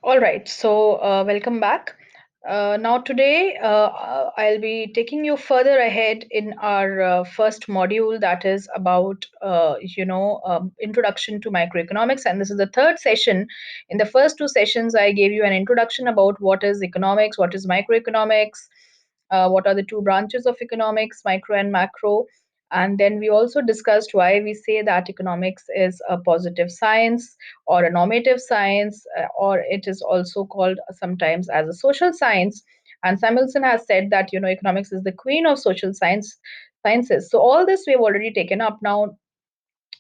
All right, so welcome back. Now, today I'll be taking you further ahead in our first module that is about, introduction to microeconomics. And this is the third session. In the first two sessions, I gave you an introduction about what is economics, what is microeconomics, what are the two branches of economics, micro and macro. And then we also discussed why we say that economics is a positive science or a normative science, or it is also called sometimes as a social science. And Samuelson has said that economics is the queen of social sciences. So all this we have already taken up. Now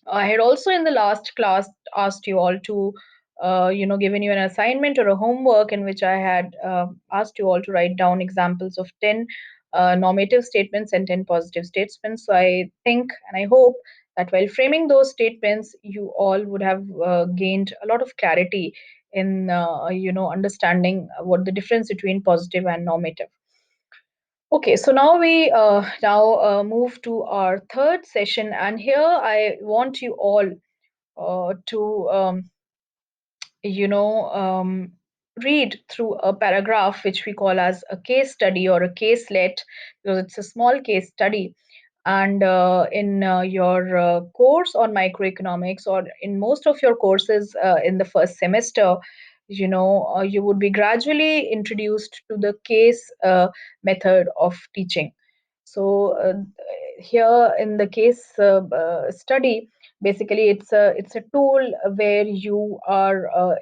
I had also in the last class asked you all to, given you an assignment or a homework in which I had asked you all to write down examples of 10 normative statements and 10 positive statements. So I think and I hope that while framing those statements, you all would have gained a lot of clarity in, understanding what the difference between positive and normative. Okay, so now we move to our third session, and here I want you all to read through a paragraph which we call as a case study or a caselet, because it's a small case study. And in your course on microeconomics, or in most of your courses in the first semester, you would be gradually introduced to the case method of teaching. So here in the case study, basically it's a tool where you are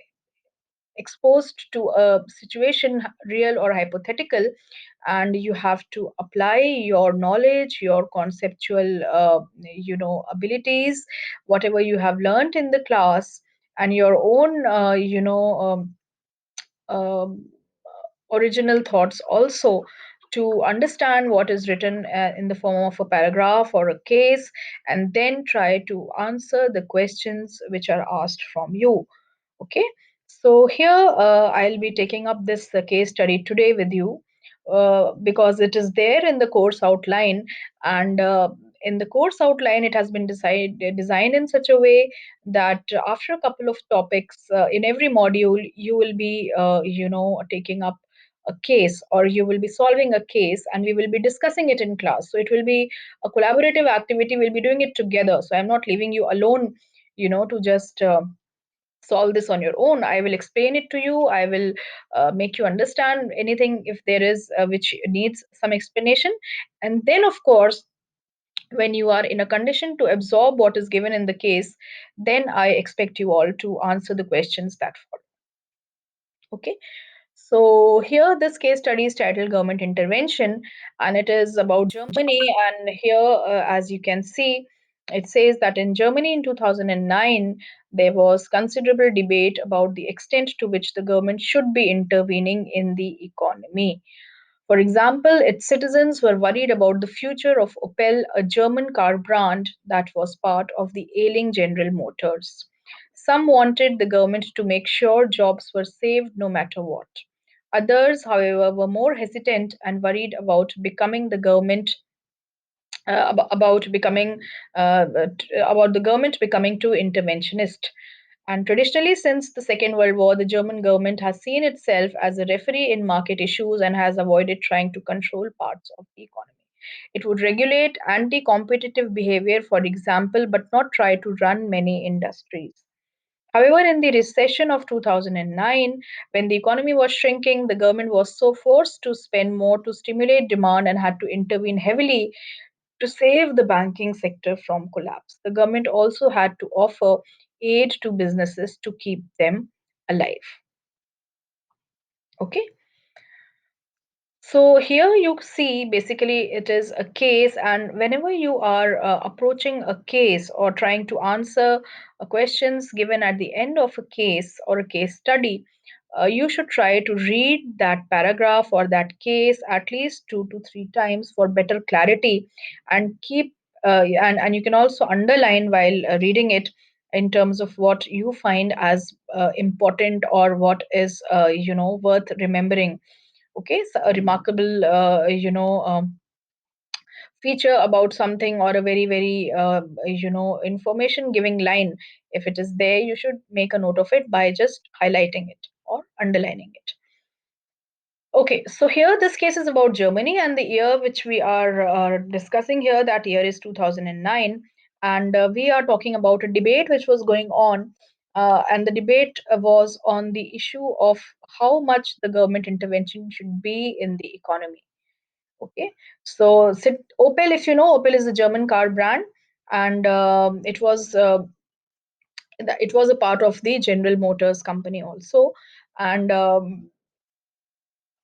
exposed to a situation, real or hypothetical, and you have to apply your knowledge, your conceptual abilities, whatever you have learned in the class, and your own um, original thoughts also, to understand what is written in the form of a paragraph or a case, and then try to answer the questions which are asked from you. Okay, so here I'll be taking up this case study today with you because it is there in the course outline. And in the course outline, it has been designed in such a way that after a couple of topics in every module, you will be, taking up a case, or you will be solving a case, and we will be discussing it in class. So it will be a collaborative activity. We'll be doing it together. So I'm not leaving you alone, to just solve this on your own. I will explain it to you. I will make you understand anything if there is which needs some explanation. And then, of course, when you are in a condition to absorb what is given in the case, then I expect you all to answer the questions that follow. Okay. So here, this case study is titled Government Intervention, and it is about Germany. And here, as you can see, it says that in Germany in 2009, there was considerable debate about the extent to which the government should be intervening in the economy. For example, its citizens were worried about the future of Opel, a German car brand that was part of the ailing General Motors. Some wanted the government to make sure jobs were saved no matter what. Others, however, were more hesitant and worried about becoming the government about becoming about the government becoming too interventionist. And traditionally, since the Second World War, the German government has seen itself as a referee in market issues and has avoided trying to control parts of the economy. It would regulate anti competitive behavior, for example, but not try to run many industries. However, in the recession of 2009, when the economy was shrinking, the government was so forced to spend more to stimulate demand and had to intervene heavily to save the banking sector from collapse. The government also had to offer aid to businesses to keep them alive. Okay. So here you see basically it is a case, and whenever you are approaching a case or trying to answer questions given at the end of a case or a case study, you should try to read that paragraph or that case at least 2 to 3 times for better clarity, and and you can also underline while reading it in terms of what you find as important, or what is worth remembering. Okay, so a remarkable feature about something, or a very very information giving line, if it is there, you should make a note of it by just highlighting it. or underlining it. Okay, so here this case is about Germany, and the year which we are discussing here, that year is 2009. And we are talking about a debate which was going on, and the debate was on the issue of how much the government intervention should be in the economy. Okay, so Opel, if you know, Opel is a German car brand, and it was a part of the General Motors company also. And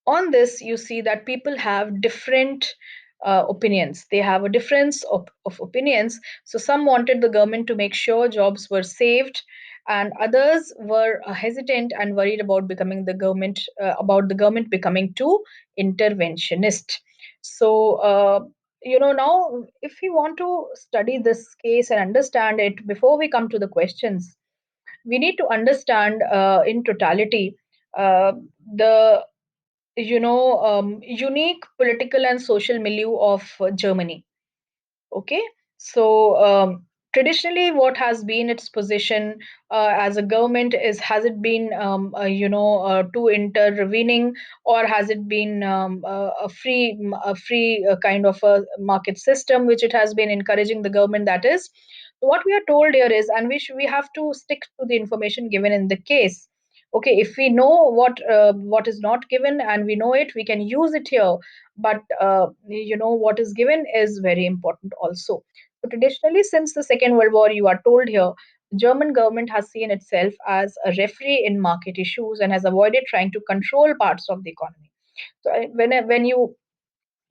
on this you see that people have different opinions. They have a difference of opinions. So some wanted the government to make sure jobs were saved, and others were hesitant and worried about becoming the government about the government becoming too interventionist. So now if we want to study this case and understand it, before we come to the questions, we need to understand in totality uh, the unique political and social milieu of Germany. Okay, so traditionally, what has been its position as a government is, has it been too intervening, or has it been a free kind of a market system which it has been encouraging the government? That is, so what we are told here is, and we have to stick to the information given in the case. Okay, if we know what is not given and we know it, we can use it here, but what is given is very important also. So traditionally, since the Second World War, you are told here, the German government has seen itself as a referee in market issues and has avoided trying to control parts of the economy. So when you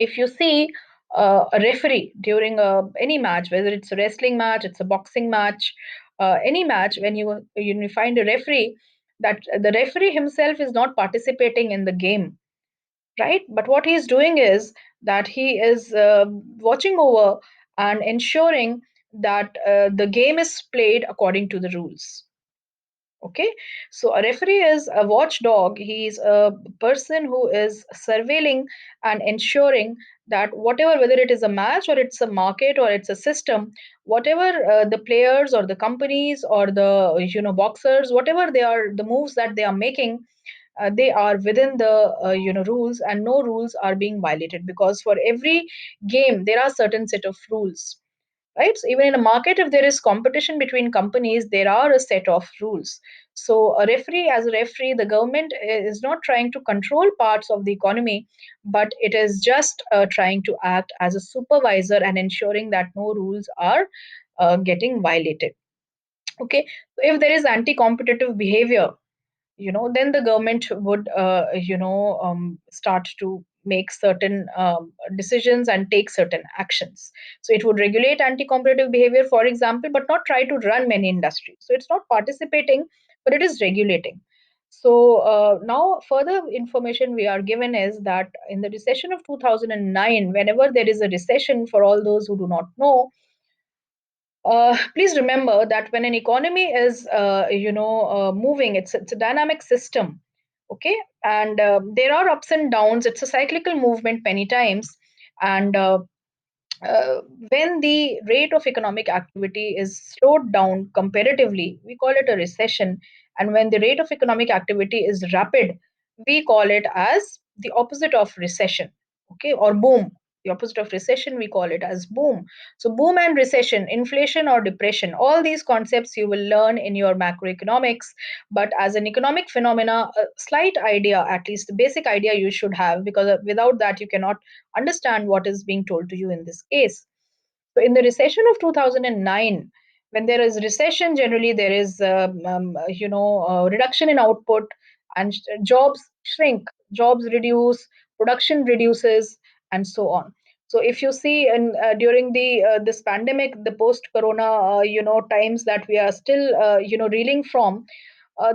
if you see a referee during any match, whether it's a wrestling match, it's a boxing match, any match, when you find a referee, that the referee himself is not participating in the game, right? But what he's doing is that he is watching over and ensuring that the game is played according to the rules. Okay, so a referee is a watchdog. He is a person who is surveilling and ensuring that whatever, whether it is a match or it's a market or it's a system, whatever the players or the companies or the boxers, whatever they are, the moves that they are making, they are within the rules, and no rules are being violated, because for every game there are certain set of rules, right? So even in a market, if there is competition between companies, there are a set of rules. So a referee, as a referee, the government is not trying to control parts of the economy, but it is just trying to act as a supervisor and ensuring that no rules are getting violated. Okay, so if there is anti-competitive behavior, then the government would start to make certain decisions and take certain actions. So it would regulate anti-competitive behavior, for example, but not try to run many industries. So it's not participating, but it is regulating. So now further information we are given is that in the recession of 2009, whenever there is a recession, for all those who do not know, please remember that when an economy is, moving, it's a dynamic system. Okay, and there are ups and downs. It's a cyclical movement many times, and uh, when the rate of economic activity is slowed down comparatively, we call it a recession. And when the rate of economic activity is rapid, we call it as the opposite of recession. Okay, or boom. The opposite of recession, we call it as boom. So, boom and recession, inflation or depression, all these concepts you will learn in your macroeconomics. But as an economic phenomena, a slight idea, at least the basic idea, you should have, because without that, you cannot understand what is being told to you in this case. So, in the recession of 2009, when there is recession, generally there is reduction in output, and jobs shrink, jobs reduce, production reduces, and so on. So, if you see, in during the this pandemic, the post-corona times that we are still reeling from,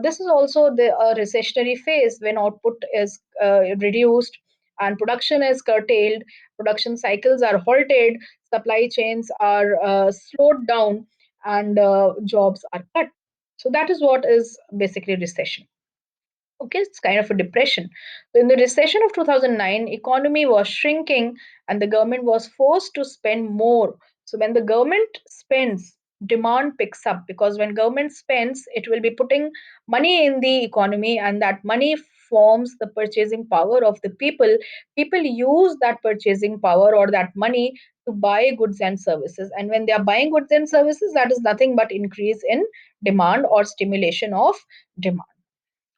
this is also the recessionary phase when output is reduced and production is curtailed, production cycles are halted, supply chains are slowed down, and jobs are cut. So that is what is basically recession. Okay, it's kind of a depression. So in the recession of 2009, economy was shrinking and the government was forced to spend more. So when the government spends, demand picks up, because when government spends, it will be putting money in the economy, and that money forms the purchasing power of the people. People use that purchasing power or that money to buy goods and services, and when they are buying goods and services, that is nothing but increase in demand or stimulation of demand.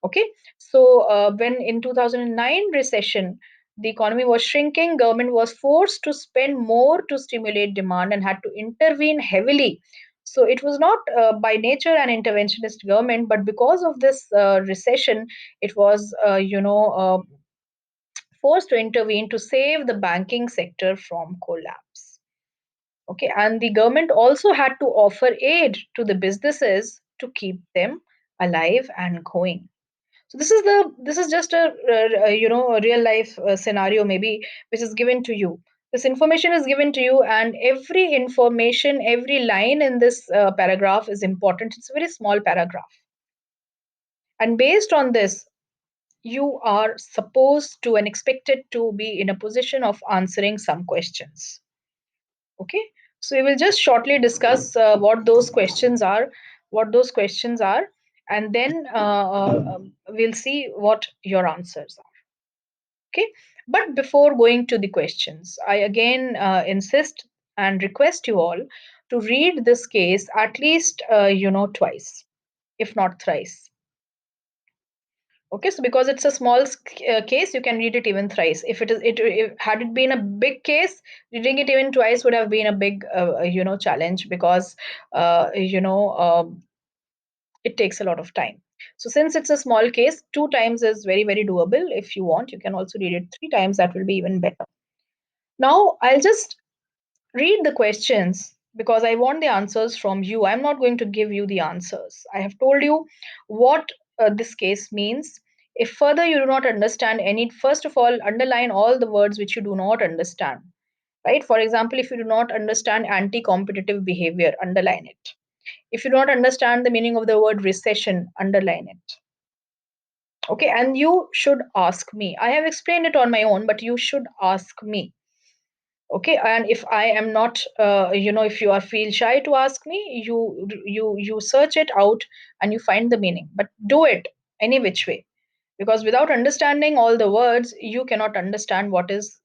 Okay, so when in 2009 recession the economy was shrinking, government was forced to spend more to stimulate demand and had to intervene heavily. So it was not by nature an interventionist government, but because of this recession, it was forced to intervene to save the banking sector from collapse. Okay, and the government also had to offer aid to the businesses to keep them alive and going. So this is just a real life scenario maybe, which is given to you. This information is given to you, and every information, every line in this paragraph is important. It's a very small paragraph, and based on this, you are supposed to and expected to be in a position of answering some questions. Okay, so we will just shortly discuss what those questions are, and then we'll see what your answers are. Okay, but before going to the questions, I again insist and request you all to read this case at least twice, if not thrice. Okay, so because it's a small case, you can read it even thrice. If it is it if, had it been a big case, reading it even twice would have been a big challenge, because it takes a lot of time. So since it's a small case, two times is very, very doable. If you want, you can also read it three times. That will be even better. Now I'll just read the questions because I want the answers from you. I'm not going to give you the answers. I have told you what this case means. If further you do not understand any, first of all, underline all the words which you do not understand. Right? For example, if you do not understand anti competitive behavior, underline it. If you do not understand the meaning of the word recession, underline it. Okay, and you should ask me. I have explained it on my own, but you should ask me. Okay, and if I am not if you are feel shy to ask me, you search it out and you find the meaning, but do it any which way, because without understanding all the words you cannot understand what is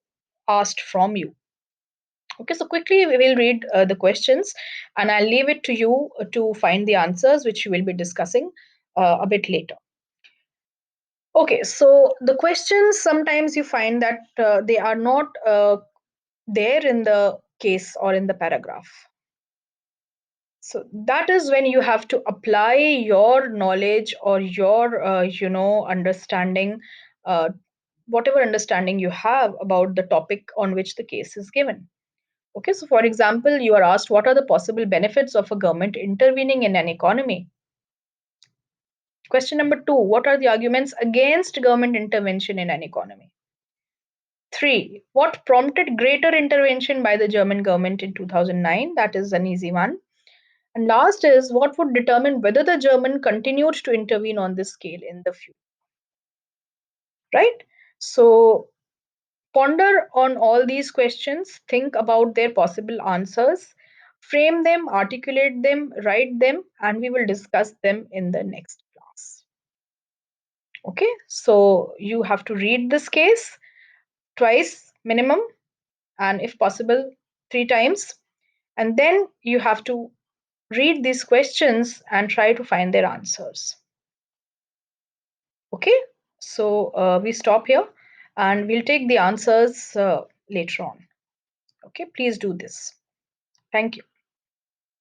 asked from you. Okay, so quickly we will read the questions, and I'll leave it to you to find the answers, which we will be discussing a bit later. Okay, so the questions, sometimes you find that they are not there in the case or in the paragraph. So that is when you have to apply your knowledge or your understanding, uh, whatever understanding you have about the topic on which the case is given. Okay, so for example, you are asked what are the possible benefits of a government intervening in an economy. Question number 2, what are the arguments against government intervention in an economy? 3, what prompted greater intervention by the German government in 2009? That is an easy one. And last is, what would determine whether the German continued to intervene on this scale in the future? Right? So ponder on all these questions, think about their possible answers, frame them, articulate them, write them, and we will discuss them in the next class. Okay, so you have to read this case twice minimum, and if possible, three times. And then you have to read these questions and try to find their answers. Okay, so we stop here and we'll take the answers later on. Okay, please do this. Thank you.